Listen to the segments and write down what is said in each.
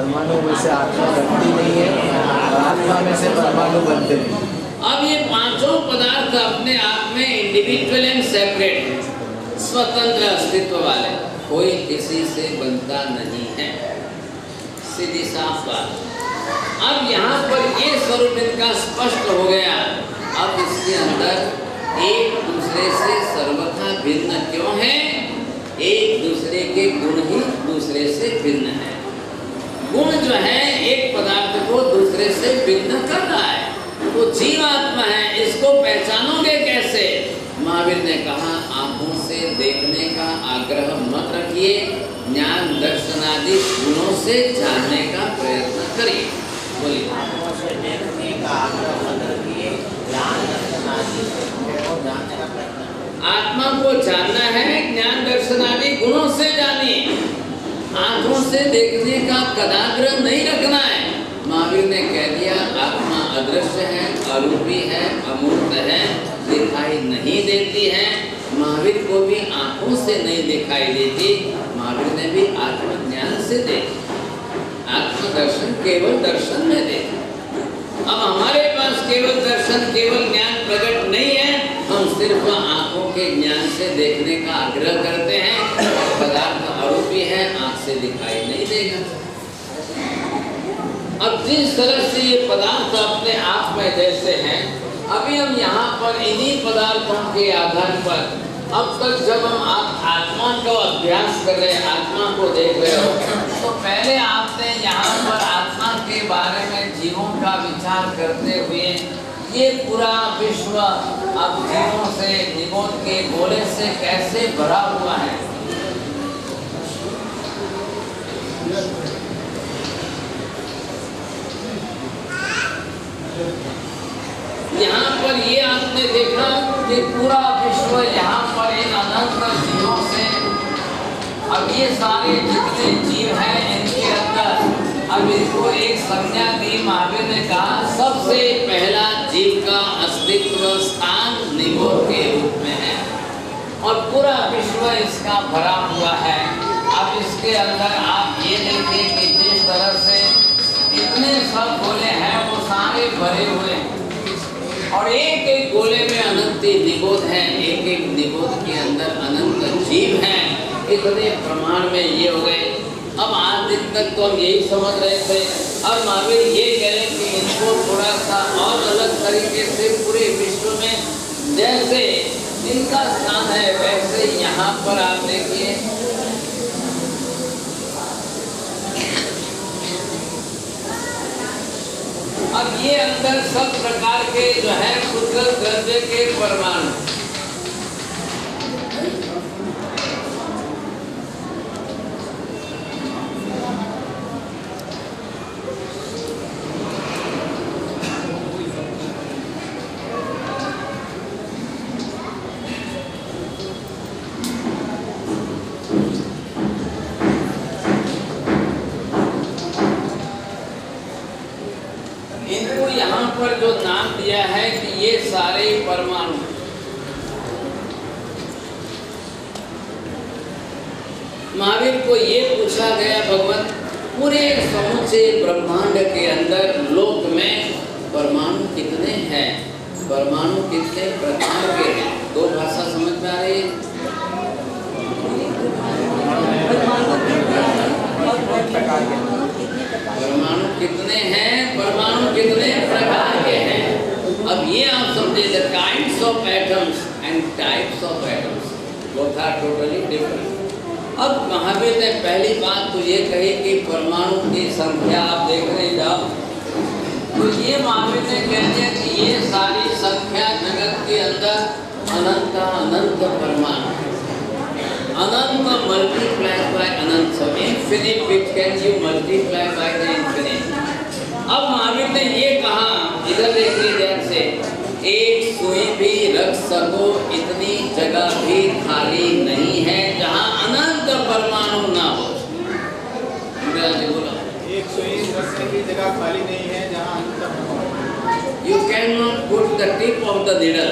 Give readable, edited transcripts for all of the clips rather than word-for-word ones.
परमाणु में से आत्मा बनती नहीं है और आत्मा में से परमाणु बनते नहीं। अब ये पांचों पदार्थ अपने आप में इंडिविजुअल एंड सेपरेट, स्वतंत्र अस्तित्व वाले, कोई किसी से बनता नहीं है, सीधी साफ बात। अब यहाँ पर ये स्वरूप इनका स्पष्ट हो गया। अब इसके अंदर एक दूसरे से सर्वथा भिन्न क्यों है? एक दूसरे के गुण ही दूसरे से भिन्न है। गुण जो है एक पदार्थ को दूसरे से भिन्न कर रहा है, वो जीवात्मा है। इसको पहचानोगे कैसे? महावीर ने कहा आंखों से देखने का आग्रह मत रखिए, ज्ञान दर्शन आदि गुणों से जानने का प्रयत्न करिए। बोलिए। आंखों से देखने का आग्रह मत रखिए, ज्ञान दर्शन आदि को जानने का प्रयत्न करिए। आत्मा को जानना है, ज्ञान दर्शन आदि गुणों से जानिए। आंखों से देखने का कदाग्रह नहीं रखना है। महावीर ने कह दिया आत्मा अदृश्य है, अरूपी है, अमूर्त है, दिखाई नहीं देती है। महावीर को भी आंखों से नहीं दिखाई देती, महावीर ने भी आत्मज्ञान से देखी। आत्मदर्शन केवल दर्शन में देखा। अब हमारे पास केवल दर्शन, केवल ज्ञान प्रकट नहीं है, हम सिर्फ आंखों के ज्ञान से देखने का आग्रह करते हैं। पदार्थ अरूपी है, आंख से दिखाई नहीं देगा। अब जिस तरह से ये पदार्थ अपने आप में जैसे हैं, अभी हम यहाँ पर इन्हीं पदार्थों के आधार पर अब तक जब हम आत्मा का अभ्यास कर रहे, आत्मा को देख रहे हो, तो पहले आपने यहाँ पर आत्मा के बारे में जीवों का विचार करते हुए ये पूरा विश्व अब जीवों से, निगोद के गोले से कैसे भरा हुआ है। यहाँ पर ये आपने देखा कि पूरा विश्व यहाँ पर इन अनंत जीवों से, अब ये सारे जितने जीव हैं इनके अंदर अब इनको एक संज्ञा दी। महावीर ने कहा सबसे पहला जीव का अस्तित्व स्थान निगोद के रूप में है और पूरा विश्व इसका भरा हुआ है। अब इसके अंदर आप ये देखिए कि जिस तरह से इतने सब गोले हैं वो सारे भरे हुए हैं और एक एक गोले में अनंत निगोद हैं, एक एक निगोद के अंदर अनंत जीव हैं। इतने प्रमाण में ये हो गए। अब आज दिन तक तो हम यही समझ रहे थे, अब महावीर ये कह रहे कि इनको थोड़ा सा और अलग तरीके से पूरे विश्व में जैसे इनका स्थान है वैसे यहाँ पर आप देखिए अब ये अंदर सब प्रकार के जो है शुद्ध द्रव्य के परमाणु, इनको यहाँ पर जो नाम दिया है कि ये सारे परमाणु, महावीर को ये पूछा गया भगवान पूरे समूचे ब्रह्मांड के अंदर लोक में परमाणु कितने हैं, परमाणु कितने प्रकार के हैं? दो भाषा समझ में आ रही है? परमाणु कितने हैं, परमाणु कितने प्रकार के हैं? अब ये आप समझे the kinds of atoms and types of atoms both are totally different. अब महावीर ने पहली बात तो ये कही कि परमाणु की संख्या आप देखने जाओ तो ये महावीर ने कह दिया कि ये सारी संख्या जगत के अंदर अनंत अनंत परमाणु, अनंत मल्टीप्लाई बाय अनंत, सब infinite which can you multiply by the infinite. अब महावीर ने ये कहा, इधर देखिए ध्यान से, एक सुई भी रख सको इतनी जगह भी खाली नहीं है जहाँ अनंत परमाणु ना हो। बोला एक सुई रखने की जगह खाली नहीं है जहाँ अनंत परमाणु। You can not put the tip of the needle.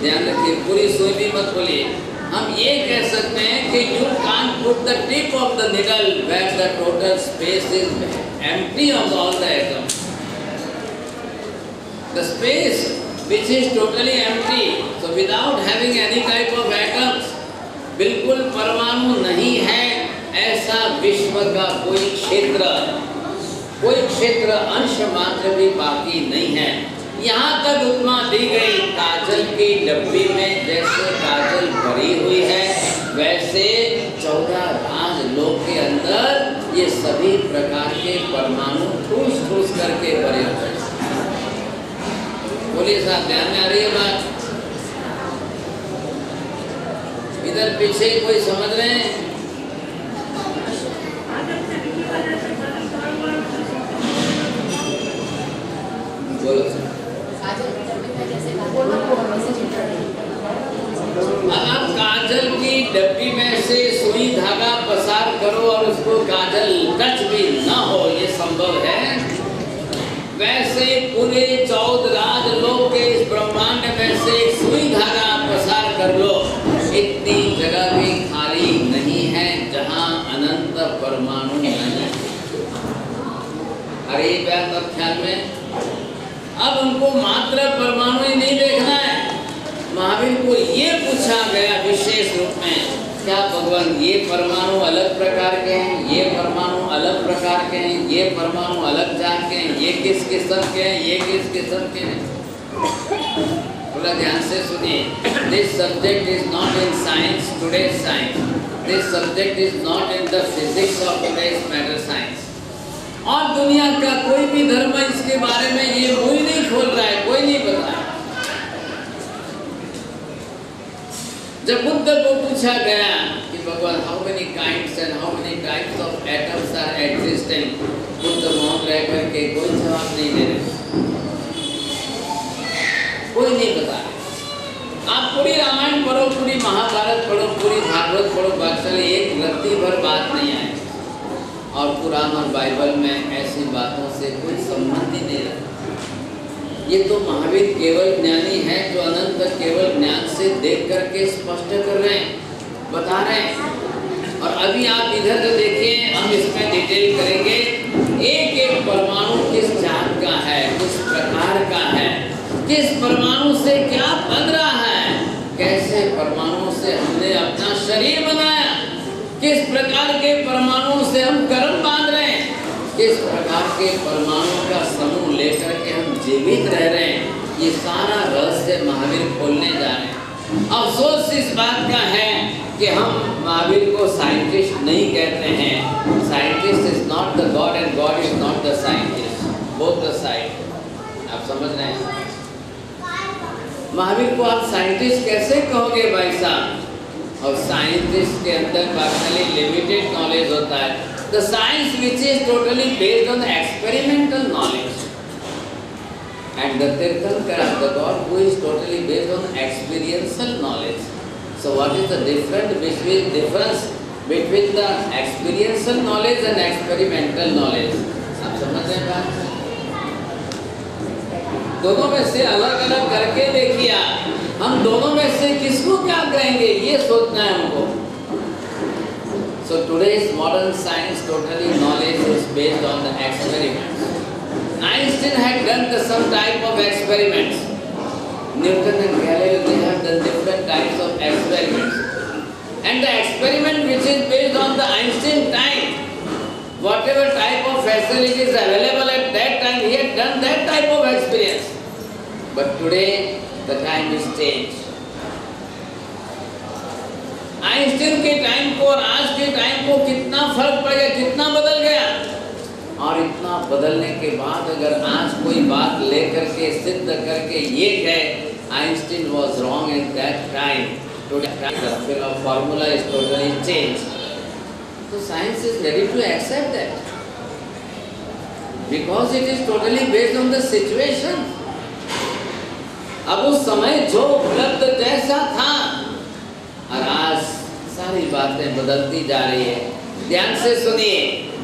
ध्यान रखिए, पूरी सुई भी मत खोलिए। हम ये कह सकते हैं कि you can't put put the tip of the needle where the total space is empty of all the atoms. The space which is totally empty, so without having any type of atoms, बिल्कुल परमाणु नहीं है, ऐसा विश्व का कोई क्षेत्र अंश मात्र भी बाकी नहीं है। यहाँ तक उपमा दी गई, काजल की डब्बी में जैसे काजल भरी हुई है, वैसे 14 राजलोक के अंदर ये सभी प्रकार के परमाणु ठूस ठूस करके भरे हुए हैं। बोलिए साहब, ध्यान में आ रही है बात? इधर पीछे कोई समझ रहे हैं? बोलो सर। अब काजल की डब्बी में से सुई धागा पसार करो और उसको काजल टच भी ना हो, ये संभव है। वैसे पूरे 14 राजलोक के इस ब्रह्मांड में से सुई धागा पसार कर लो, इतनी जगह भी खाली नहीं है जहां अनंत परमाणु नहीं। अरे बात अब ख्याल में, अब उनको मात्र परमाणु ही नहीं देखना है। महावीर को ये पूछा गया विशेष रूप में, क्या भगवान ये परमाणु अलग प्रकार के हैं, ये परमाणु अलग प्रकार के हैं, ये परमाणु अलग जात के हैं, ये किस किस्म के हैं, ये किस किस्म के हैं? थोड़ा ध्यान से सुनिए। This subject is not in science, today's science. This subject is not in the physics of today's matter science. और दुनिया का कोई भी धर्म इसके बारे में ये मुंह नहीं खोल रहा है, कोई नहीं बता। जब बुद्ध को पूछा गया कि भगवान how many kinds and how many types of atoms are existing, Buddha मौन रह करके कोई जवाब नहीं दे रहे, कोई नहीं बता रहे। आप पूरी रामायण पढ़ो, पूरी महाभारत पढ़ो, पूरी भागवत पढ़ो, बादशाह एक रत्ती भर बात नहीं आए। और कुरान और बाइबल में ऐसी बातों से कोई संबंध ही नहीं रखता। ये तो महावीर केवल ज्ञानी है जो अनंत केवल ज्ञान से देख करके स्पष्ट कर रहे हैं, बता रहे हैं। और अभी आप इधर जो देखिए, हम इसमें डिटेल करेंगे, एक एक परमाणु किस जात का है, किस प्रकार का है, किस परमाणु से क्या बन रहा है, कैसे परमाणु से हमने अपना शरीर बनाया, किस प्रकार के परमाणु से हम कर्म बांध रहे हैं, किस प्रकार के परमाणु का समूह लेकर के हम जीवित रह रहे हैं, ये सारा रहस्य महावीर खोलने जा रहे हैं। अफसोस इस बात का है कि हम महावीर को साइंटिस्ट नहीं कहते हैं। Scientist is not the God and God is not the scientist, both the side. आप समझ रहे हैं? महावीर को आप साइंटिस्ट कैसे कहोगे भाई साहब? और साइंटिस्ट के अंदर पर्सनली लिमिटेड नॉलेज होता है। The science which is totally based on experimental knowledge and the Tirthankar of the god who is totally based on experiential knowledge. So what is the difference between the experiential knowledge and experimental knowledge? आप समझ रहे हैं बात? दोनों में से अलग अलग करके देखिए, हम दोनों में से किसको क्या कहेंगे, ये सोचना है हमको। So today's modern science totally knowledge is based on the experiments. Einstein had done some type of experiments. Newton and Galileo, they have done different types of experiments. And the experiment which is based on the Einstein time, whatever type of facilities available at that time, he had done that type of experience. But today the time is changed. Einstein के time को और आज के time को कितना फर्क पड़ गया, कितना बदल गया। और इतना बदलने के बाद अगर आज कोई बात लेकर के सिद्ध करके ये कहे Einstein was wrong at that time, today the formula is totally change, तो science is ready to accept that because it is totally based on the situation. अब उस समय जो उपलब्ध जैसा था और आज सारी बातें बदलती जा रही है। ध्यान से सुनिए।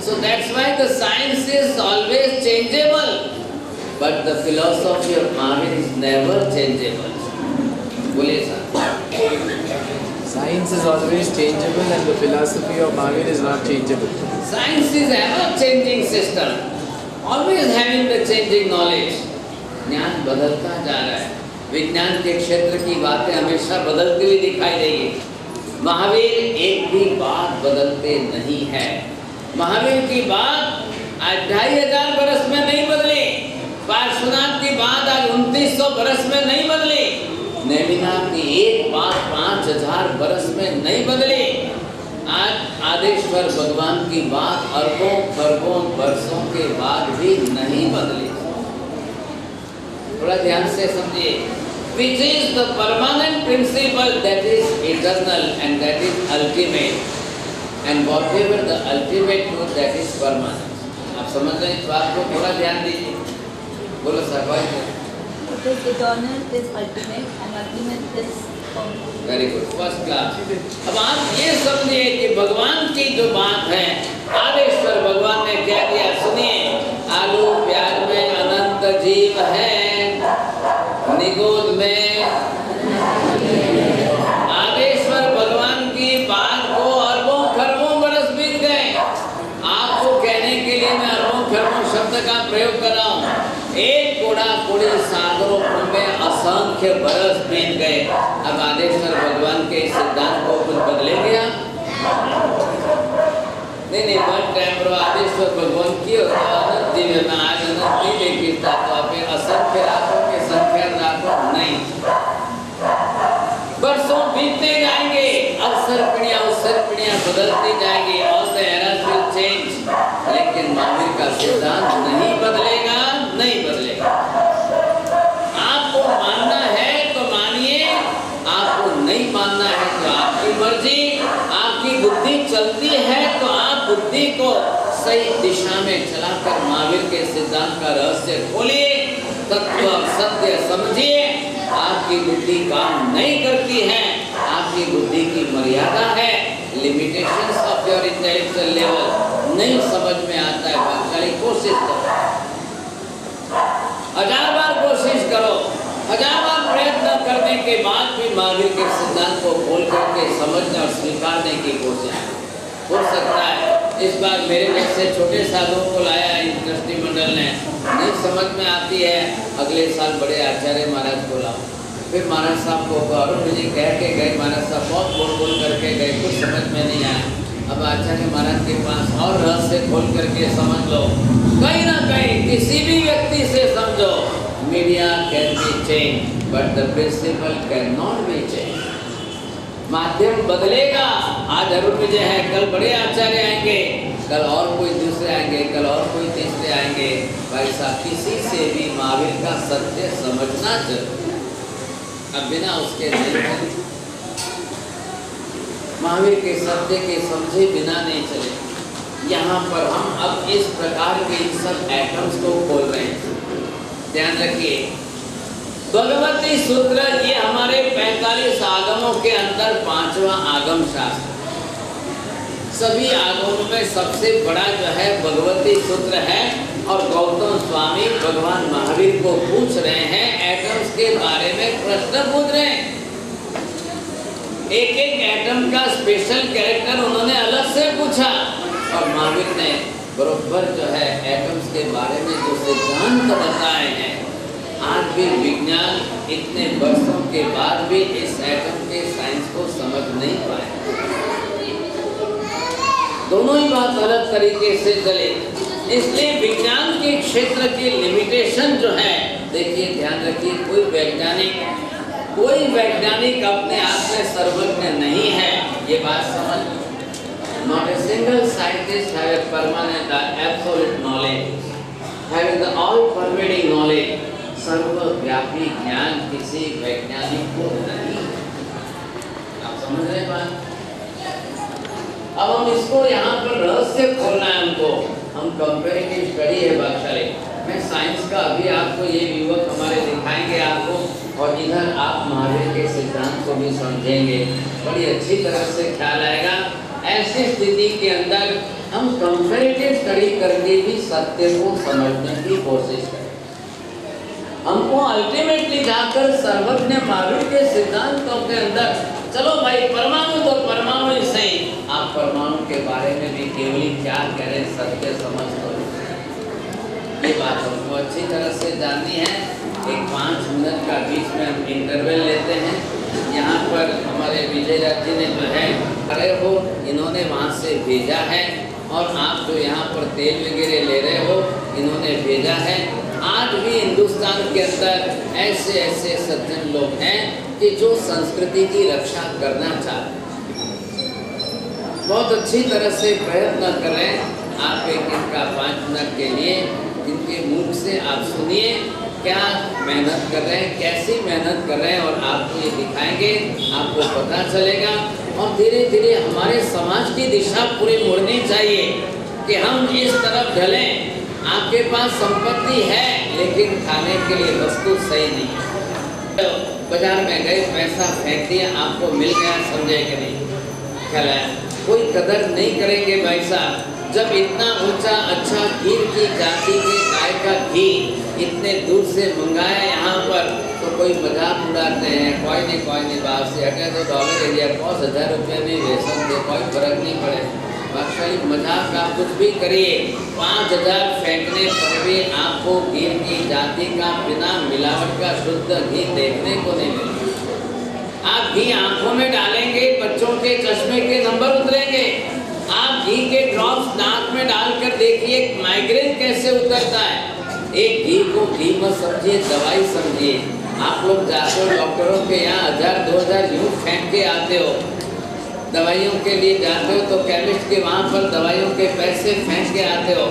So that's why the science is always changeable, but the philosophy of Mahavir is never changeable. बोलिए sir. Science is always changeable and the philosophy of Mahavir is not changeable. Science is ever changing system, always having the changing knowledge. ज्ञान बदलता जा रहा है, विज्ञान के क्षेत्र की बातें हमेशा बदलती हुई दिखाई देगी। महावीर एक भी बात बदलते नहीं है। महावीर की बात आज 2500 बरस में नहीं बदली, पार्श्वनाथ की बात आज 2900 बरस में नहीं बदली, नेमिनाथ की एक बात 5000 बरस में नहीं बदली। आज आदेश्वर भगवान की बात अरबों खरबों वर्षों के बाद भी नहीं बदली। थोड़ा ध्यान से समझिए। Which is the permanent principle that is eternal and that is ultimate, and whatever the ultimate truth that is permanent. आप समझ रहे हैं इस बात को? थोड़ा ध्यान दीजिए। बोलो सर भाई। What is eternal is ultimate and ultimate is permanent. Very good, first class. अब आप ये समझिए कि भगवान की जो बात है, आदेश्वर भगवान ने क्या दिया सुनिए। आलू प्याज में अनंत जीव है, निगोद में आदेश्वर भगवान की बात को अरबों खरबों बरस बीत गए। आपको कहने के लिए मैं अरबों खरबों शब्द का प्रयोग कर रहा हूँ। एक कोड़ा कोड़ी सागरों में असंख्य बरस बीत गए। अब आदेश्वर भगवान के सिद्धांत को कुछ बदलेंगे आप? नहीं, वन टाइम आदेश्वर भगवान की अनंत दिव्य में आज अनंत नहीं देखी था, तो आप असंख्य रातों के संख्या रातों नहीं, बरसों बीतते जाएंगे, अवसर पीढ़ियां बदलती जाएंगी, और the eras will change, लेकिन महावीर का सिद्धांत नहीं बदलेगा, नहीं बदलेगा। आपको मानना है तो मानिए, आपको नहीं मानना है तो आपकी मर्जी। आपकी बुद्धि चलती है तो आप बुद्धि को सही दिशा में चलाकर महावीर के सिद्धांत का रहस्य खोलिए, तत्व सत्य समझिए। आपकी बुद्धि काम नहीं करती है, आपकी बुद्धि की मर्यादा है, limitations of your intellectual level नहीं समझ में आता है। भाग्यशाली कोशिश करो, 1000 बार कोशिश करो, 1000 बार प्रयत्न करने के बाद भी महावीर के सिद्धांत को खोल करके समझने और स्वीकारने की कोशिश हो सकता है। इस बार मेरे जैसे छोटे साधुओं को लाया ट्रस्टी मंडल ने, नहीं समझ में आती है, अगले साल बड़े आचार्य महाराज को लाओ। फिर महाराज साहब को अरुण जी कह के गए, महाराज साहब बहुत बोल करके गए, कुछ समझ में नहीं आया। अब आचार्य महाराज के पास और रहस्य खोल करके समझ लो, कहीं ना कहीं किसी भी व्यक्ति से समझो। Media can be change but the principle can not be change. माध्यम बदलेगा, आज अरुण विजय है, कल बड़े आचार्य आएंगे, कल और कोई दूसरे आएंगे, कल और कोई तीसरे आएंगे। भाई साहब, किसी से भी महावीर का सत्य समझना जरूरी है, अब बिना उसके नहीं, महावीर के सत्य के समझे बिना नहीं चले। यहाँ पर हम अब इस प्रकार के इन सब एटम्स को खोल रहे हैं। ध्यान रखिए, भगवती सूत्र ये हमारे 45 आगमों के अंदर 5वां आगम शास्त्र। सभी आगमों में सबसे बड़ा जो है भगवती सूत्र है, और गौतम स्वामी भगवान महावीर को पूछ रहे हैं, एटम्स के बारे में प्रश्न पूछ रहे हैं। एक एक एटम का स्पेशल कैरेक्टर उन्होंने अलग से पूछा, और महावीर ने बरोबर जो है एटम्स के बारे में जो सिद्धांत बताए हैं। आज भी विज्ञान इतने वर्षों के बाद भी इस एटम के साइंस को समझ नहीं पाए। दोनों ही बात अलग तरीके से चले, इसलिए विज्ञान के क्षेत्र की लिमिटेशन जो है, देखिए ध्यान रखिए, कोई वैज्ञानिक अपने आप में सर्वज्ञ नहीं है, ये बात समझ। Not a single scientist have a permanent absolute knowledge, having the all-pervading knowledge, सर्वव्यापी ज्ञान किसी वैज्ञानिक को नहीं। आप समझ रहे बात? अब हम इसको यहाँ पर रहस्य खोलना है हमको। हम कंपैरेटिव स्टडी है भाग्यशाली। मैं साइंस का अभी आपको ये युवक हमारे दिखाएंगे आपको, और इधर आप महावीर के सिद्धांत को भी समझेंगे, बड़ी अच्छी तरह से ख्याल आएगा। ऐसी स्थिति के अंदर हम कंपैरेटिव स्टडी करके भी सत्य को समझने की कोशिश करें। हमको अल्टीमेटली जाकर सर्वज्ञ महावीर के सिद्धांतों के अंदर चलो भाई परमाणु तो परमाणु ही सही, आप परमाणु के बारे में भी केवल क्या करें सत्य समझ लो। ये बात हमको अच्छी तरह से जाननी है। एक 5 मिनट का बीच में हम इंटरवल लेते हैं। यहाँ पर हमारे विजय राज जी ने जो है खड़े हो, इन्होंने वहाँ से भेजा है, और आप जो यहाँ पर तेल वगैरह ले रहे हो इन्होंने भेजा है। आज भी हिंदुस्तान के अंदर ऐसे ऐसे सज्जन लोग हैं कि जो संस्कृति की रक्षा करना चाहते हैं, बहुत अच्छी तरह से प्रयत्न करें। आप एक इनका 5 मिनट के लिए इनके मुख से आप सुनिए क्या मेहनत कर रहे हैं, कैसी मेहनत कर रहे हैं, और आपको ये दिखाएंगे, आपको पता चलेगा। और धीरे धीरे हमारे समाज की दिशा पूरी मुड़नी चाहिए कि हम इस तरफ ढलें। आपके पास संपत्ति है लेकिन खाने के लिए वस्तु सही नहीं है। तो बाजार में गए, पैसा फेंक दिया, आपको मिल गया, समझे कि नहीं, ख्याल है कोई कदर नहीं करेंगे भाई साहब। जब इतना ऊंचा अच्छा घी की जाति के गाय का घी इतने दूर से मंगाया यहाँ पर, तो कोई मजाक उड़ाते हैं, कोई नहीं बात से हटे तो डॉलर एरिया 5000 रुपये में वेतन दे, कोई फर्क नहीं पड़े। बादशाही मजाक आप कुछ भी करिए, 5000 फेंकने पर भी आपको घी की जाति का बिना मिलावट का शुद्ध घी देखने को नहीं मिलेगा। आप घी आंखों में डालेंगे, बच्चों के चश्मे के नंबर उतरेंगे। आप घी के ड्रॉप्स नाक में डालकर देखिए माइग्रेन कैसे उतरता है। एक घी को घी मत समझिए, दवाई समझिए। आप लोग जाते हो डॉक्टरों के यहाँ 1000-2000 यूं फेंक के आते हो, दवाइयों के लिए जाते हो तो केमिस्ट के वहाँ पर दवाइयों के पैसे फेंक के आते हो।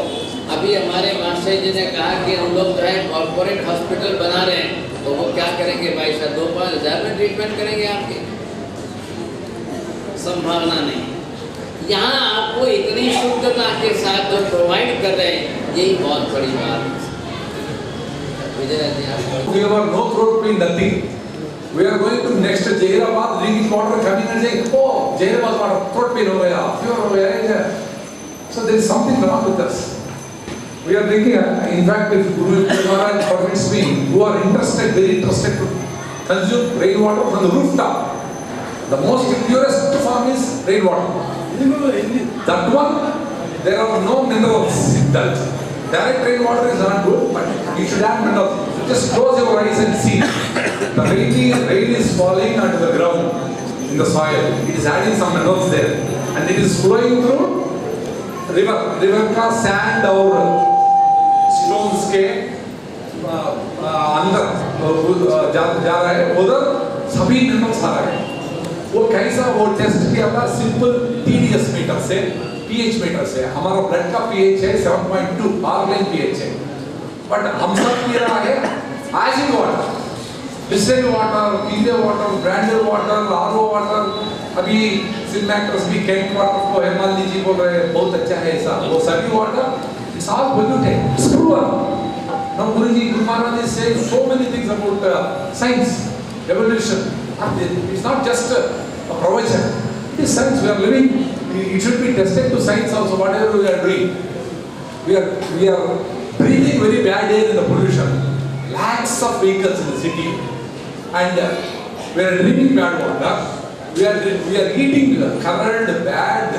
अभी हमारे मास्टर जी ने कहा कि हम लोग जो है कॉर्पोरेट हॉस्पिटल बना रहे हैं, तो वो क्या करेंगे भाई साहब, 2-5 हज़ार में ट्रीटमेंट करेंगे आपकी, संभावना नहीं। यहाँ आपको इतनी शुद्धता के साथ जो प्रोवाइड कर रहे हैं, यही बहुत बड़ी बात है। विजय राज जी आप We have no throat pain, nothing. We are going to next Jairabad, drinking water, coming and saying, oh, Jairabad water, throat pain हो गया, fever हो गया. So there is something wrong with us. We are drinking, in fact, if Guru Maharaj permits me, who are interested, very interested to consume rainwater from the rooftop. The most purest form is rainwater. That one, there are no minerals in that. Direct rainwater is not good, but you should have minerals. Just close your eyes and see. The rain is falling onto the ground, in the soil. It is adding some minerals there. And it is flowing through river. River का sand और stones के अंदर जा रहा है, उधर सभी minerals आ रहे हैं। वो कैसा, वो टेस्ट किया था सिंपल TDS मीटर से, pH मीटर से। हमारा ब्लड का pH है 7.2, ऑर्गेन pH है। बट हम सब पी रहा है एसिड वाटर, डिस्टिल्ड वाटर, पीले water, branded water, RO water. अभी फिल्म एक्टर्स भी कैंट वाटर को हेमाली जी बोल रहे हैं बहुत अच्छा है ऐसा, वो सभी water it's all polluted, it's proven. Now Guruji, Guru Maharaj is saying so many things about science, evolution. It's not just a provision. It is science. We are living. It should be tested to science also. Whatever we are doing, we are breathing very bad air in the pollution. Lakhs of vehicles in the city, and we are drinking bad water. We are eating colored, bad,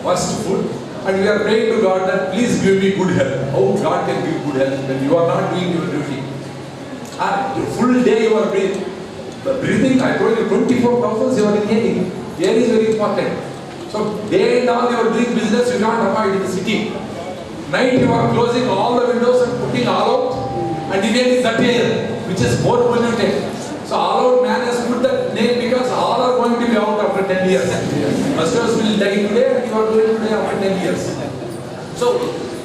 worst food. And we are praying to God that please give me good health. How God can give good health when you are not doing your duty? Full day you are breathing. The breathing, I told you, 24,000 you are inhaling. Air is very important. So day and all you are doing business, you can't avoid in the city. Night you are closing all the windows and putting all out and inhaling that air, which is more polluted. So all out man has put that name because all are going to be out after 10 years. Masters will die today and you are going to die after 10 years. So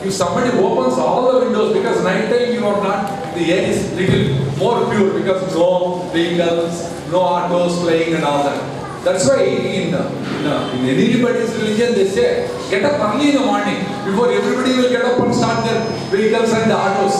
if somebody opens all the windows because night time you are not, the air is little more pure because no vehicles, no autos flying and all that. That's why in anybody's religion they say, get up early in the morning before everybody will get up and start their vehicles and the autos.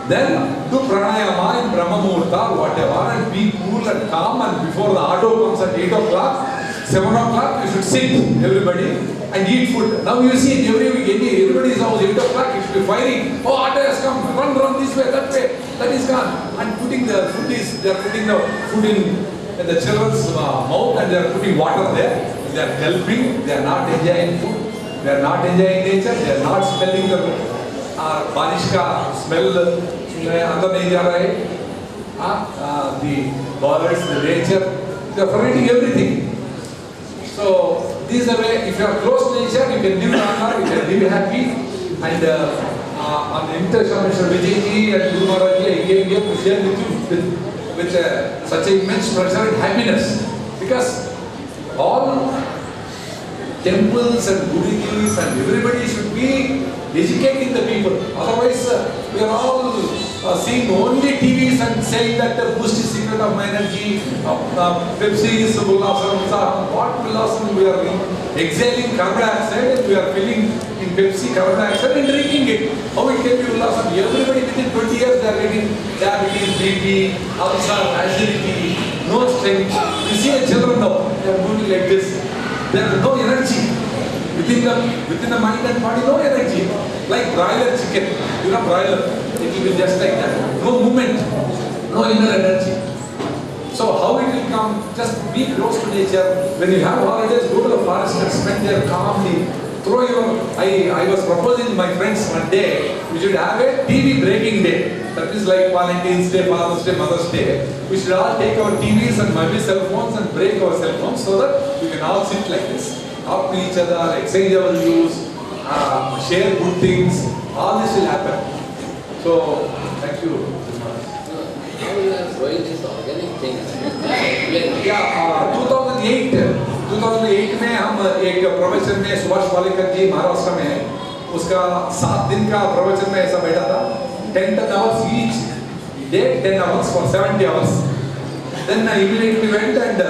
Then do pranayama in Brahma Muhurta or whatever and be cool and calm, and before the auto comes at 8 o'clock, 7 o'clock you should sit everybody and eat food. Now you see in everybody's house 8 o'clock you should be firing. Oh, auto has come, run this way, that way, that is gone. And putting the food is, they are putting the food in in the children's mouth and they are putting water there. They are gulping, they are not enjoying food, they are not enjoying nature, they are not smelling the बारिश का smell अंदर नहीं जा रहा है. The birds, the nature, they are forgetting everything. So this is the way. If you are close to nature, you can live longer, you can live happy. And on the invitation of Mr. Vijayji and Guru Maharaj, I came here to share with you with such immense pleasure and happiness, because all temples and gurus and everybody should be educating the people. Otherwise, we are all seeing only TVs and saying that the boost is secret of my energy, Pepsi is Ullasam. What Ullasam? We are exhaling carbon dioxide and we are filling in Pepsi carbon dioxide and drinking it. How it can be Ullasam? Everybody within 20 years they are getting diabetes, BP, ulcer, acidity, no strength. You see the children now, they are moving like this. There is no energy. Within the mind and body, no energy. Like broiler chicken, you know broiler, it will be just like that. No movement, no inner energy. So how it will come? Just be close to nature. When you have holidays, go to the forest and spend there calmly. Throw your. I was proposing to my friends one day, we should have a TV breaking day. That is like Valentine's Day, Father's Day, Mother's Day. We should all take our TVs and maybe cell phones and break our cell phones so that we can all sit like this. Talk to each other, exchange our views, share good things. All this will happen. So, thank you. How you are growing these organic things? Yeah, 2008 में हम एक प्रवचन में सुभाष पालेकर जी महाराष्ट्र में है, उसका 7 दिन का प्रवचन में ऐसा बैठा था, 10 hours each day, 10 hours for 70 hours. Then I immediately went and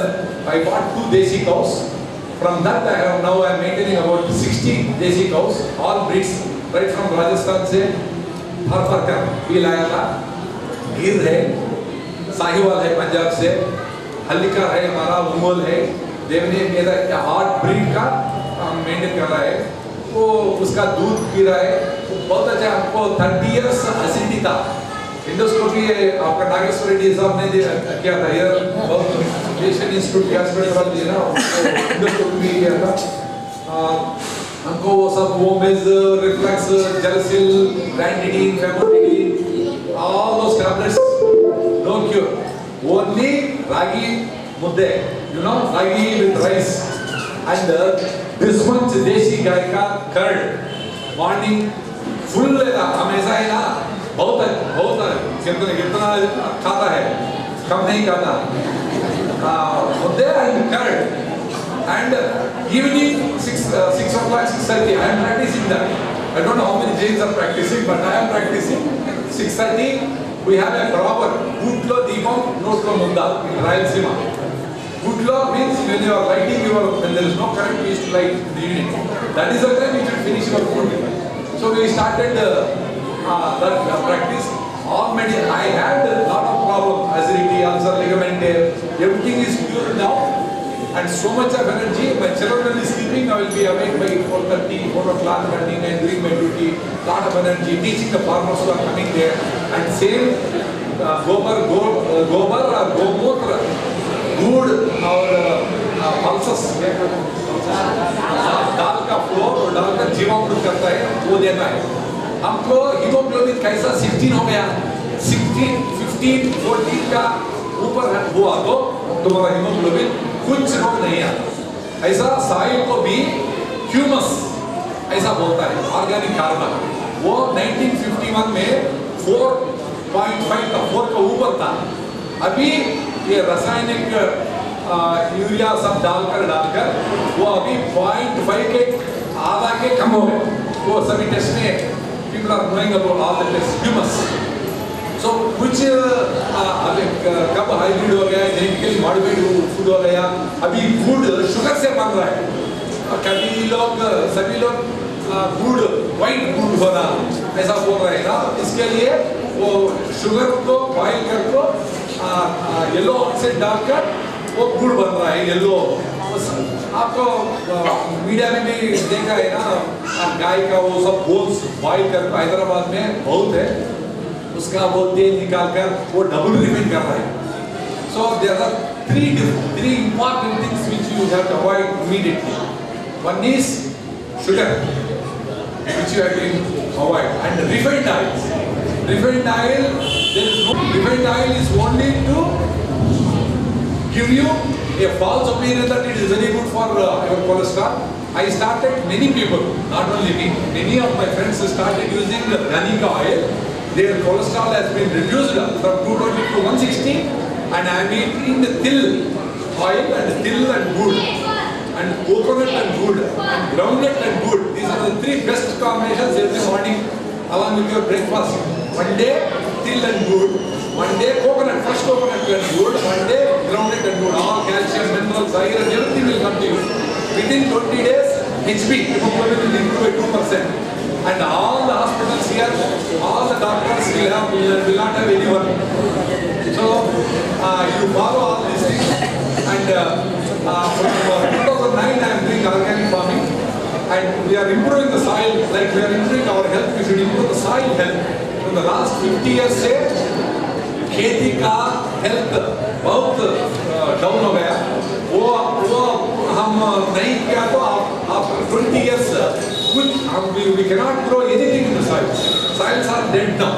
I bought 2 desi cows. From that I am maintaining about 60 desi cows, all breeds, right from Rajasthan से हर का भी लाया था, गिर है, साहिवाल है पंजाब से, हल्लिका है हमारा, उमोल है, देवनी मेरा हार्ट ब्रीड का मेंटेन कर रहा है, वो उसका दूध पी रहा है, बहुत अच्छा. हमको 30 years एसिडिटी था, इंडोस्कोपी आपका नागेश्वर रेड्डी साहब ने किया था, ये बहुत एशियन इंस्टीट्यूट हॉस्पिटल दिया ना, इंडोस्कोपी भी किया था. हमको वो सब वोमेज, reflex, Gelusil, ranitidine, famotidine, all those tablets, no cure. Only ragi mudde, you know, ragi with rice, and this much desi गाय का curd, morning full हमेशा है ना, बहुत कितना खाता है, कम नहीं खाता, मुद्दे and curd, and evening 6 o'clock, 6:30, I am practicing that. I don't know how many Jains are practicing, but I am practicing. 6:30, we have a proper Gutlo Deepam, Notlo Munda in Rayalaseema. Gutlo means when you are lighting when there is no current, we used to light in the evening. That is the time you should finish your food. So we started that practice. All medicine, I had a lot of problems, acidity, ulcer, ligament tear, everything is cured now. And so much of energy, my children is sleeping, I will be awake by 4:30, 4 o'clock, running and doing my duty, lot of energy, teaching the farmers who are coming there. And same gobar or gomutra, good or pulses, दाल का floor और दाल का जीवामृत करता है, वो देता है. हमको haemoglobin कैसा 16 हो गया, 16, 15, 14 का ऊपर हुआ तो तुम्हारा हीमोग्लोबिन कुछ रोग नहीं आता. ऐसा साइल को भी ह्यूमस ऐसा बोलता है, ऑर्गेनिक कार्बन. वो 1951 में 4.5 था, 4 का ऊपर था. अभी ये रासायनिक यूरिया सब डालकर वो अभी 0.5 के आधा के कम हो गए. वो सभी टेस्ट में people are knowing about all the tests, humus. So which कब हाइब्रिड हो गया, जेनेटिकली मॉडिफाइड फूड हो गया, अभी फूड शुगर से बन रहा है. सभी लोग फूड वाइट फूड होना ऐसा बोल रहे हैं ना, इसके लिए वो शुगर को बॉइल करके येलो ऑक्साइड डालकर वो गुड़ बन रहा है येलो. आपको मीडिया में भी देखा है ना, गाय का वो सब बोन्स बॉइल कर हैदराबाद में बहुत है, उसका वो तेल निकाल कर वो डबल रिफाइन कर रहा है. So there are three important things which you have to avoid immediately. One is sugar, which you have to avoid, and refined oils. Refined oil, refined oil is only to give you a false opinion that it is very good for your cholesterol. I started, many people, not only me, many of my friends started using the Dhanika oil. Their cholesterol has been reduced from 220 to 160, and I am eating the till oil and till and good, and coconut and good, and groundnut and good. These are the three best combinations every morning along with your breakfast. One day till and good, one day coconut, fresh coconut and good, one day groundnut and good. All calcium, minerals, iron, everything will come to you. Within 20 days, HB, hemoglobin will improve by 2%. And all the hospitals here, all the doctors will not have anyone. So, you follow all these things. And from 2009, I am doing organic farming. And we are improving the soil, like we are improving our health, we should improve the soil health. In the last 50 years से खेती का health बहुत down हो गया. वो हम नहीं किया तो after 20 years we cannot grow anything in the soil. Soils are dead now.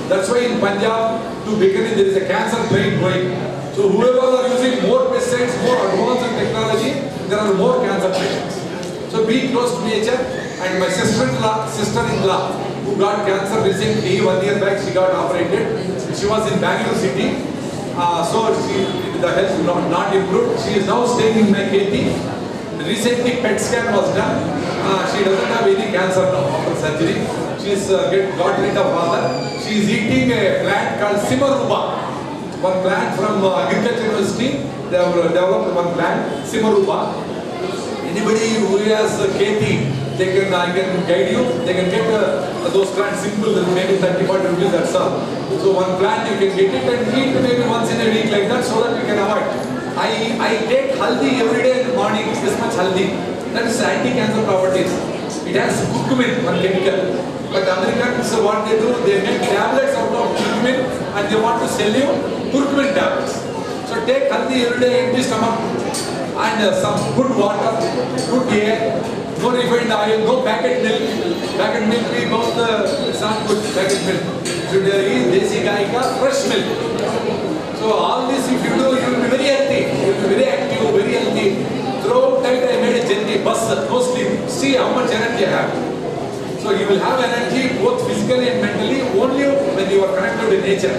That's why in Punjab to begin there is a cancer plague going. So whoever are using more pesticides, more advanced technology, there are more cancer patients. So be close to nature. And my sister-in-law who got cancer recently, 1 year back, she got operated. She was in Bangalore city. So the health not improved. She is now staying in my KT. Recently PET scan was done. She doesn't have any cancer now after surgery. She's got rid of all that. She is eating a plant called Simaruba. One plant from Agriculture University. They have developed one plant, Simaruba. Anybody who has KT, I can guide you. They can get those plants simple, maybe 30-40 rupees, that's all. So one plant you can get it and eat maybe once in a week like that, so that you can avoid. I take haldi every day in the morning, this much haldi. That is anti-cancer properties. It has curcumin, one chemical. But the Americans, what they do, they make tablets out of curcumin and they want to sell you curcumin tablets. So take haldi every day, empty stomach, and some good water, good air, no refined oil, no packet milk. Packet milk we both it's not good, packet milk. Should eat desi gai ka fresh milk. So all this if you do, you will be very healthy, you will be very active, very healthy. Throughout night I made a journey, bus, no sleep. See how much energy I have. So you will have energy both physically and mentally only when you are connected with nature.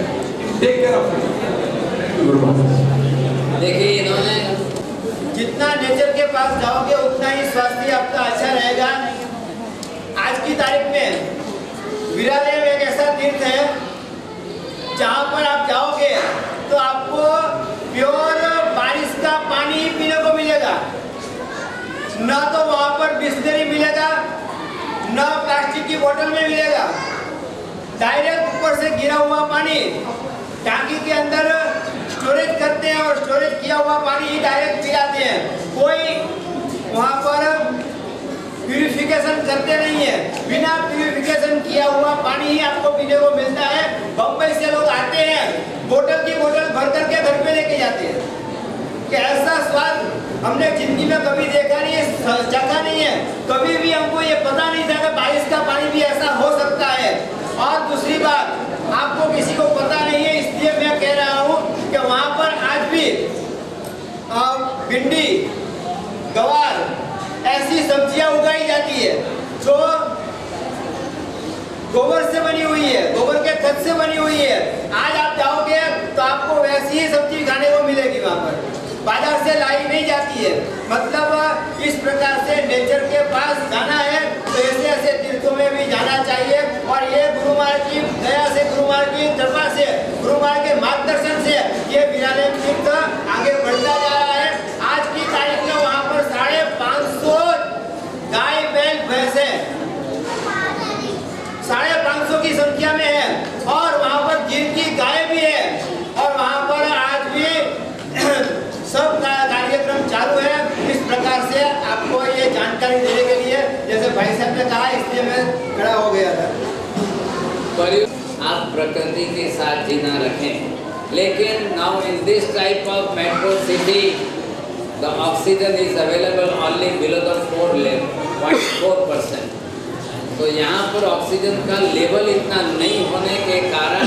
Take care of it. Thank you very much. देखिए इन्होंने जितना nature के पास जाओगे उतना ही स्वास्थ्य आपका अच्छा रहेगा. आज की तारीख में विराले में एक ऐसा तीर्थ है जहाँ पर आप जाओगे तो आपको प्योर बारिश का पानी पीने को मिलेगा. न तो वहाँ पर बिस्लरी मिलेगा, न प्लास्टिक की बोतल में मिलेगा. डायरेक्ट ऊपर से गिरा हुआ पानी टांकी के अंदर स्टोरेज करते हैं और स्टोरेज किया हुआ पानी ही डायरेक्ट पिलाते हैं. कोई वहाँ पर प्यूरिफिकेशन करते नहीं है. बिना प्यूरिफिकेशन किया हुआ पानी ही आपको पीने को मिलता है. बम्बई से लोग आते हैं, बोतल की बोतल भर करके घर पे लेके जाते हैं. कि ऐसा स्वाद हमने जिंदगी में कभी देखा नहीं है, चखा नहीं है. कभी भी हमको ये पता नहीं था कि बारिश का पानी भी ऐसा हो सकता है. और दूसरी बात, आपको किसी को पता नहीं है, इसलिए मैं कह रहा हूँ कि वहाँ पर आज भी भिंडी, गवार ऐसी सब्जियां उगाई जाती है जो गोबर से बनी हुई है, गोबर के खत से बनी हुई है. आज आप जाओगे तो आपको वैसी ही सब्जी खाने को मिलेगी. वहाँ पर बाजार से लाई नहीं जाती है. मतलब इस प्रकार से नेचर के पास जाना है तो ऐसे ऐसे तीर्थों में भी जाना चाहिए. और ये गुरु महाराज की दया से, गुरु महाराज की कृपा से, गुरु महाराज के मार्गदर्शन से ये विराले तीर्थ आगे बढ़ता जा रहा है. आज की तारीख में वहाँ पर 550 गाय बैल भैंसे 550 की संख्या में है. और वहाँ पर जिनकी गाय भी है. और वहाँ पर आज भी सब कार्यक्रम चालू है. इस प्रकार से आपको ये जानकारी देने के लिए, जैसे भाई साहब ने कहा, इसलिए मैं खड़ा हो गया था. आप प्रकृति के साथ जीना रखें. लेकिन now in this type of metro city the oxygen is available only below the 0.4%। तो यहाँ पर ऑक्सीजन का लेवल इतना नहीं होने के कारण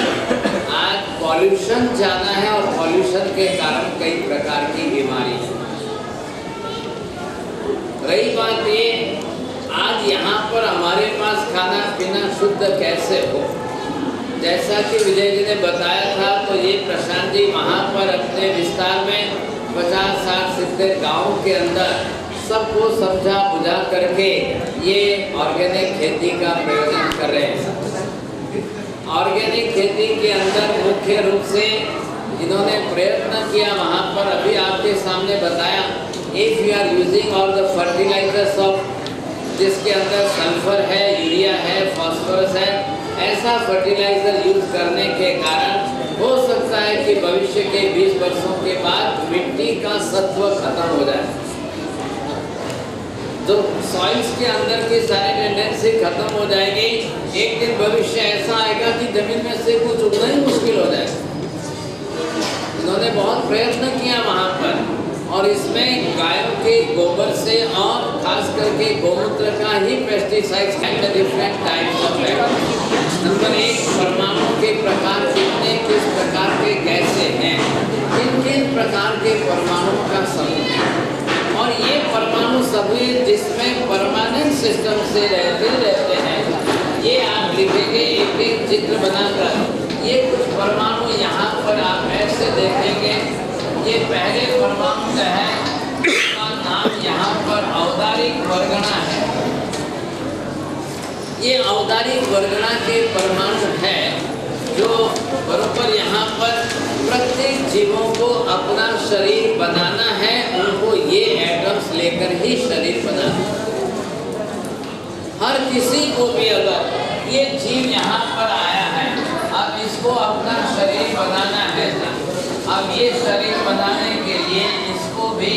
आज पॉल्यूशन ज़्यादा है और पॉल्यूशन के कारण कई प्रकार की बीमारी है। रही बात ये, आज यहाँ पर हमारे पास खाना पीना शुद्ध कैसे हो, जैसा कि विजय जी ने बताया था, तो ये प्रशांत जी वहाँ पर अपने विस्तार में 50, 60, 70 गाँव के अंदर सबको समझा बुझा करके ये ऑर्गेनिक खेती का प्रयोजन कर रहे हैं। ऑर्गेनिक खेती के अंदर मुख्य रूप से इन्होंने प्रयत्न किया, वहाँ पर अभी आपके सामने बताया, if you are using all the fertilizers of, जिसके अंदर सल्फर है, यूरिया है, फास्फोरस है, ऐसा फर्टिलाइजर यूज करने के कारण हो सकता है कि भविष्य के 20 वर्षों के बाद मिट्टी का सत्व खत्म हो जाए, जो सॉइल्स के अंदर की सारी टेंडेंसी खत्म हो जाएगी। एक दिन भविष्य ऐसा आएगा कि जमीन में से कुछ उगना ही मुश्किल हो जाएगा। इन्होंने बहुत प्रयत्न किया वहाँ पर, और इसमें गायों के गोबर से और खास करके गोमूत्र का ही pesticides and different types of paste. Number 1, परमाणु के प्रकार कितने, किस प्रकार के कैसे हैं, किन प्रकार के परमाणु का समूह है, और ये परमाणु सभी जिसमें परमानेंट सिस्टम से रहते हैं, ये आप लिखेंगे एक चित्र बनाकर। ये कुछ परमाणु यहाँ पर आप ऐसे देखेंगे। ये पहले परमाणु का है, इसका नाम यहाँ पर औदारिक वर्गणा है। ये औदारिक वर्गणा के परमाणु है जो बराबर यहाँ पर प्रत्येक जीवों को अपना शरीर बनाना है, उनको ये एटम्स लेकर ही शरीर बनाना है। हर किसी को भी अगर ये जीव यहाँ पर आया है, अब इसको अपना शरीर बनाना है, अब ये शरीर बनाने के लिए इसको भी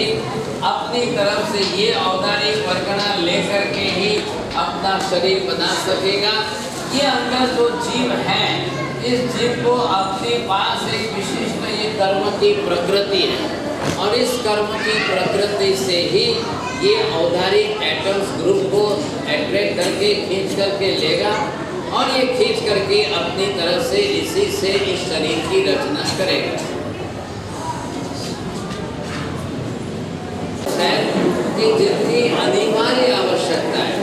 अपनी तरफ से ये औदारिक वर्गणा लेकर के ही अपना शरीर बना सकेगा। ये अंदर जो जीव है, इस जीव को अपने पास एक विशिष्ट ये कर्म की प्रकृति है, और इस कर्म की प्रकृति से ही ये औदारिक एटम्स ग्रुप को अट्रैक्ट करके खींच करके लेगा, और ये खींच करके अपनी तरफ से इसी से इस शरीर की रचना करेगा। कि जितनी अनिवार्य आवश्यकता है,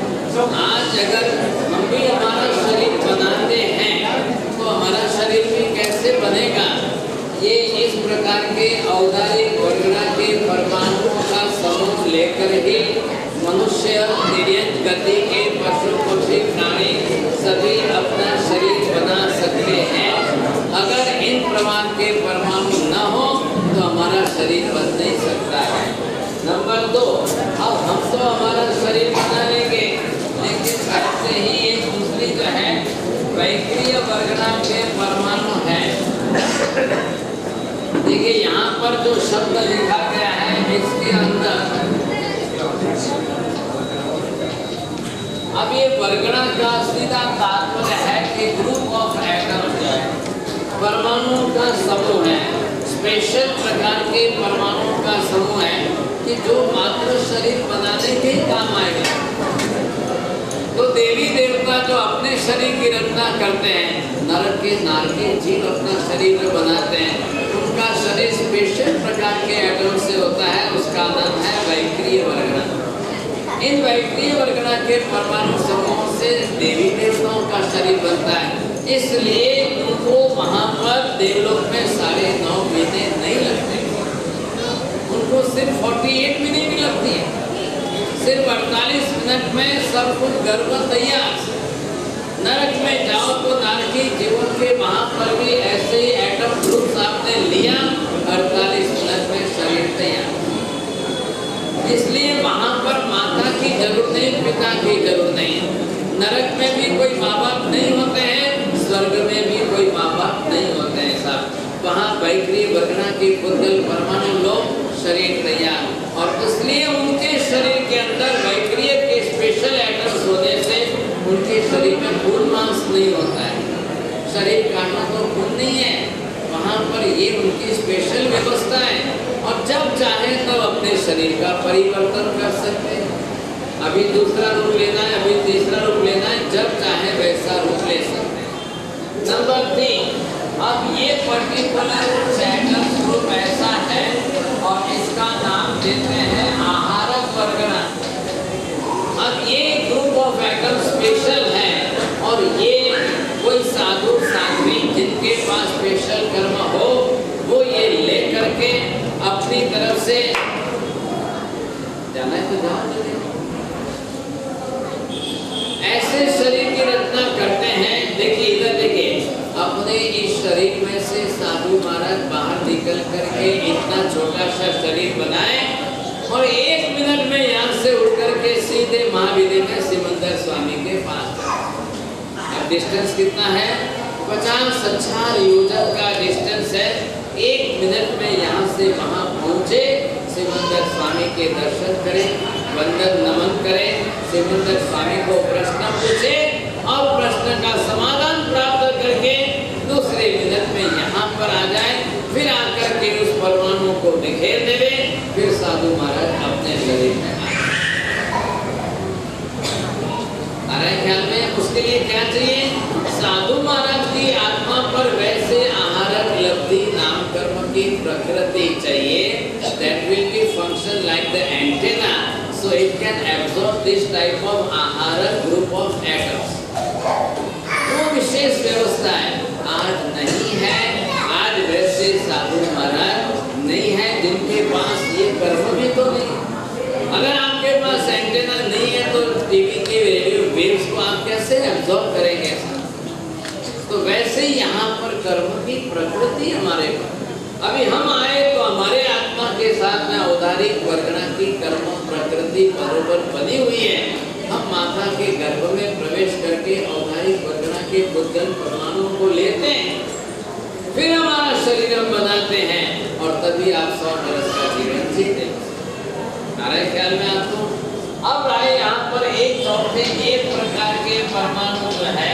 आज अगर हम भी हमारा शरीर बनाते हैं तो हमारा शरीर भी कैसे बनेगा, ये इस प्रकार के औदारिक वर्गणा के परमाणुओं का समूह लेकर ही मनुष्य, तिर्यक गति के पशु पक्षी प्राणी सभी अपना शरीर बना सकते हैं। अगर इन प्रकार के परमाणु न हो तो हमारा शरीर बन नहीं सकता है। नंबर 2, अब हम तो हमारा शरीर बना लेंगे, लेकिन ऐसे ही एक दूसरी जो है वैक्रिय वर्गणा के परमाणु है। देखिए यहाँ पर जो शब्द लिखा गया है, इसके अंदर अब ये वर्गणा का सीधा तात्पर्य है कि ग्रुप ऑफ एटम्स जो है, परमाणुओं का समूह है, स्पेशल प्रकार के परमाणुओं का समूह है कि जो मात्र शरीर बनाने के काम आएगा। तो देवी देवता जो अपने शरीर की रचना करते हैं, नर के नारकी जीव अपना शरीर जो बनाते हैं, उनका शरीर स्पेशल प्रकार के एटम से होता है, उसका नाम है वैक्रिय वर्गणा। इन वैक्रिय वर्गणा के परमाणु समूहों से देवी देवताओं का शरीर बनता है, इसलिए उनको वहाँ पर देवलोक में 9.5 महीने नहीं लगते, उनको सिर्फ 48 मिनट भी लगती है। सिर्फ 48 मिनट में सब कुछ गर्भ तैयार। नरक में जाओ तो नारकी जीवन के वहाँ पर भी ऐसे ही एटम ग्रुप्स आपने लिया, 48 मिनट में शरीर तैयार। इसलिए वहाँ पर माता की जरूरत नहीं, पिता की जरूरत नहीं है। नरक में भी कोई माँ बाप नहीं होते हैं, स्वर्ग में भी कोई माँ बाप नहीं होते हैं साहब। वहाँ वैक्रिय वर्गणा की पुद्गल परमाणु लोग शरीर तैयार, और इसलिए उनके शरीर के अंदर वैक्रिय के स्पेशल एटम्स होने से उनके शरीर में खून मांस नहीं होता है। शरीर काटना तो खून नहीं है, वहाँ पर ये उनकी स्पेशल व्यवस्था है, और जब चाहे तब अपने शरीर का परिवर्तन कर सकते हैं। अभी दूसरा रूप लेना है, अभी तीसरा रूप लेना है, जब चाहे वैसा रूप ले सकते हैं। नंबर 3, अब ये पर्टिकुलर चैटर्स ग्रुप ऐसा है और इसका नाम देते हैं आहारक वर्गना। अब ये ग्रुप ऑफ एटम स्पेशल है, और ये कोई साधु साध्वी जिनके पास स्पेशल कर्म हो वो ये ले करके अपनी तरफ से जाना है तो जाओ, ऐसे शरीर की रचना करते हैं। देखिए इधर देखिए, अपने इस शरीर में से साधु महाराज बाहर निकल करके इतना छोटा सा शरीर बनाए और 1 मिनट में यहाँ से उठ करके सीधे महाविद्य में सिमंदर स्वामी के पास गए। अब डिस्टेंस कितना है? 50,000 योजन का डिस्टेंस है। 1 मिनट में यहाँ से वहाँ पहुँचे, सिमंदर स्वामी के दर्शन करें, वंदन नमन करें, सिमंदर स्वामी को प्रश्न पूछे और प्रश्न का समाधान प्राप्त करके दूसरे मिनट में यहाँ पर आ जाए, फिर आकर के उस परमाणु को बिखेर देवे, फिर साधु महाराज अपने शरीर में आ रहे ख्याल में। उसके लिए क्या चाहिए? साधु महाराज की आत्मा पर वैसे आहारक लब्धि नाम कर्म की प्रकृति चाहिए, that will be function like the antenna, so it can absorb this type of आहारक group of atoms। वो विशेष व्यवस्था है, आज नहीं है। आज वैसे साधु महाराज नहीं है जिनके पास ये कर्म भी तो नहीं। अगर आपके पास एंटेना नहीं है तो टीवी के रेडियो वेव्स को आप कैसे एब्जॉर्ब करेंगे? तो वैसे ही यहाँ पर कर्म की प्रकृति हमारे पर। अभी हम आए तो हमारे आत्मा के साथ में औदारिक वर्गना की कर्म प्रकृति बरोबर बनी हुई है। हम माता के गर्भ में प्रवेश करके औदारिक वर्गना के बुद्धन परमाणु को लेते हैं, फिर हमारा शरीर हम बनाते हैं और तभी आप 100 वर्ष का जीवन जीते हैं। हमारे ख्याल में आपको अब आए यहाँ पर एक चौथे एक प्रकार के परमाणु जो है,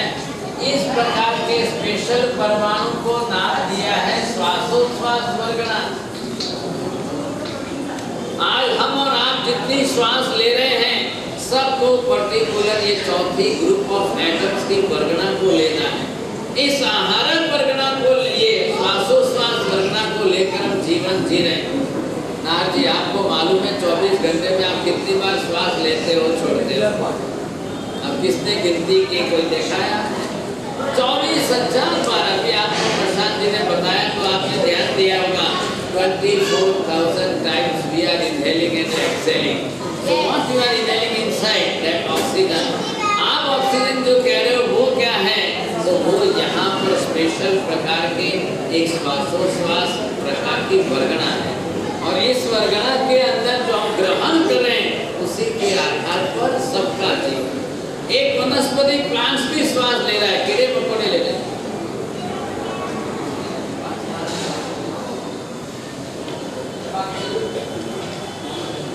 इस प्रकार के स्पेशल परमाणु को नाम दिया है श्वासोच्छ्वास वर्गना। आज हम और आप जितनी श्वास ले रहे हैं सबको पर्टिकुलर ये चौथी ग्रुप ऑफ एटम्स की वर्गना को लेना है। इस आहारक वर्गना को लिए श्वासोच्छ्वास वर्गना को लेकर हम जीवन जी रहे हैं। नार जी आपको मालूम है 24 घंटे में आप कितनी बार श्वास लेते हो छोड़ते हो? अब किसने गिनती की, कोई देखा है? 24,000 बार। अभी आपको प्रशांत जी ने बताया तो आपने ध्यान दिया होगा 24,000 times we are inhaling and exhaling. So what you are inhaling inside that oxygen, आप ऑक्सीजन जो कह रहे हो वो क्या है? तो वो यहाँ पर स्पेशल प्रकार के एक श्वासोच्छ्वास प्रकार की वर्गना है, और इस वर्गना के अंदर जो हम ग्रहण कर रहे हैं उसी के आधार पर सबका जीवन। एक वनस्पति प्लांट्स भी श्वास ले रहा है, कीड़े मकोड़े ले रहे हैं।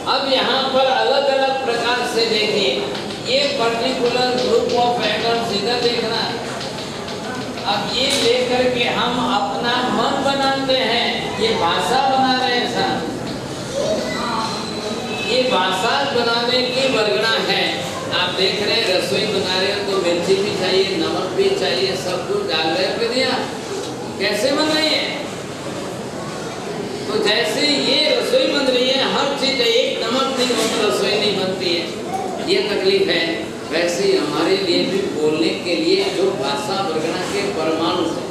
अब यहाँ पर अलग अलग प्रकार से देखिए, ये पर्टिकुलर ग्रुप ऑफ एटम्स इधर देखना। अब ये लेकर के हम अपना मन बनाते हैं, ये भाषा बना रहे हैं सर। ये भाषा बनाने की वर्गना है। आप देख रहे हैं रसोई बना रहे हो तो मिर्ची भी चाहिए, नमक भी चाहिए, सब कुछ डाल रहे हो कि नहीं? कैसे बन रही है? तो जैसे ये रसोई बन रही है, हर चीज एक नमक नहीं हो तो रसोई नहीं बनती है, ये तकलीफ है। वैसे ही हमारे लिए भी बोलने के लिए जो भाषा वर्गना के परमाणु है,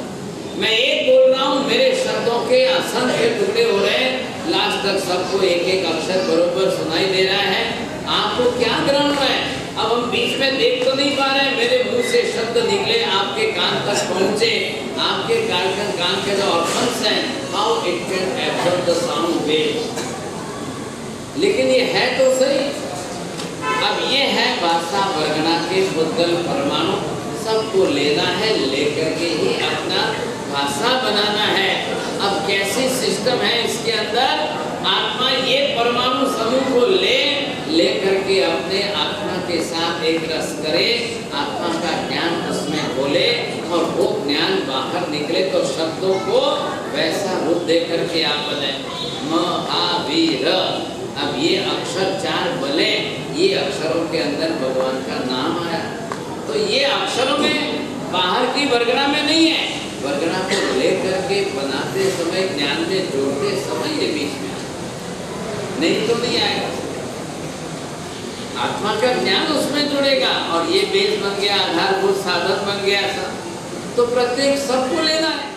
मैं एक बोल रहा हूँ, मेरे शब्दों के असंख्य टुकड़े हो रहे हैं, लास्ट तक सबको एक एक अक्षर बरोबर सुनाई दे रहा है। आपको क्या ग्रहण हो रहा है? अब हम बीच में देख तो नहीं पा रहे, मेरे मुंह से शब्द निकले, आपके कान तक पहुंचे, आपके कान के जो ऑर्गन्स हैं, how it can absorb the sound wave. लेकिन ये है तो सही। अब ये है भाषा वर्गना के बुद्धल परमाणु, सबको लेना है, लेकर के ही अपना भाषा बनाना है। अब कैसी सिस्टम है इसके अंदर? आत्मा ये परमाणु समूह को ले करके अपने आत्मा के साथ एक रस करे, आत्मा का ज्ञान उसमें बोले और वो ज्ञान बाहर निकले तो शब्दों को वैसा रूप दे करके आप बनाए महावीर। अब ये अक्षर 4 बले, ये अक्षरों के अंदर भगवान का नाम आया। तो ये अक्षरों में बाहर की वर्गना में नहीं है, वर्गना को लेकर के बनाते समय ज्ञान में जोड़ते समय ये बीच में नहीं तो नहीं आएगा। आत्मा का ज्ञान उसमें जुड़ेगा और ये बेस बन गया, आधारभूत साधन बन गया। तो प्रत्येक सबको लेना है।